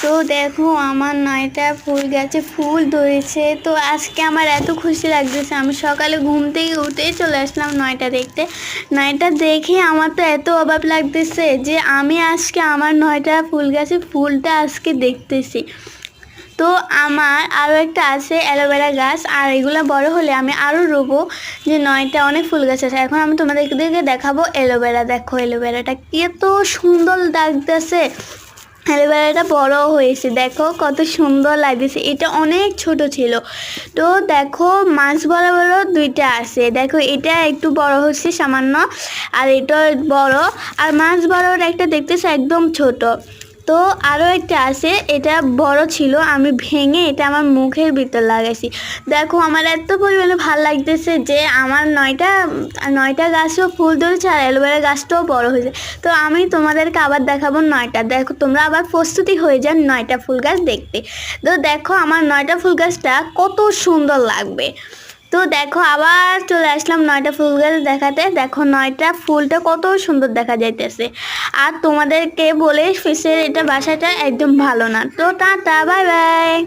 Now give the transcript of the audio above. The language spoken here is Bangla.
তো দেখো আমার 9টা ফুল গাছে ফুল ধরেছে। তো আজকে আমার এত খুশি লাগতেছে, আমি সকালে ঘুম থেকে উঠেই চলে আসলাম 9টা দেখতে। 9টা দেখে আমার তো এত অভাব লাগতেছে যে আমি আজকে আমার 9টা ফুল গাছে ফুলটা আজকে দেখতেছি। তো আমার আরও একটা আছে অ্যালোভেরা গাছ, আর এগুলো বড় হলে আমি আরও রোবো। যে 9টা অনেক ফুল গাছ আছে। এখন আমি তোমাদেরকে দেখাবো অ্যালোভেরা। দেখো অ্যালোভেরাটা কত সুন্দর লাগতেছে, অ্যালোভেরাটা বড় হয়েছে, দেখো কত সুন্দর লাগতেছে। এটা অনেক ছোট ছিল। তো দেখো মাছ বড় বড় দুইটা আছে, দেখো এটা একটু বড় হচ্ছে সামান্য, আর এটা বড়। আর মাছ বড় একটা দেখতেছে একদম ছোট। তো আরও একটা আছে, এটা বড় ছিল, আমি ভেঙে এটা আমার মুখের ভিতর লাগাইছি। দেখো আমার এত পরিমাণে ভালো লাগতেছে যে আমার 9টা গাছও ফুল ধরেছে, আর অ্যালোভেরা গাছটাও বড় হয়েছে। তো আমি তোমাদেরকে আবার দেখাবো 9টা। দেখো তোমরা আবার প্রস্তুতি হয়ে যান 9টা ফুল গাছ দেখতে। তো দেখো আমার 9টা ফুল গাছটা কত সুন্দর লাগবে। তো দেখো আবার চলে আসলাম 9টা ফুল গাছ দেখাতে। দেখো 9টা ফুলটা কত সুন্দর দেখা যাইতেছে। আর তোমাদেরকে বলে ফিসের এটা বাসাটা একদম ভালো না। তো টাটা, বাই বাই।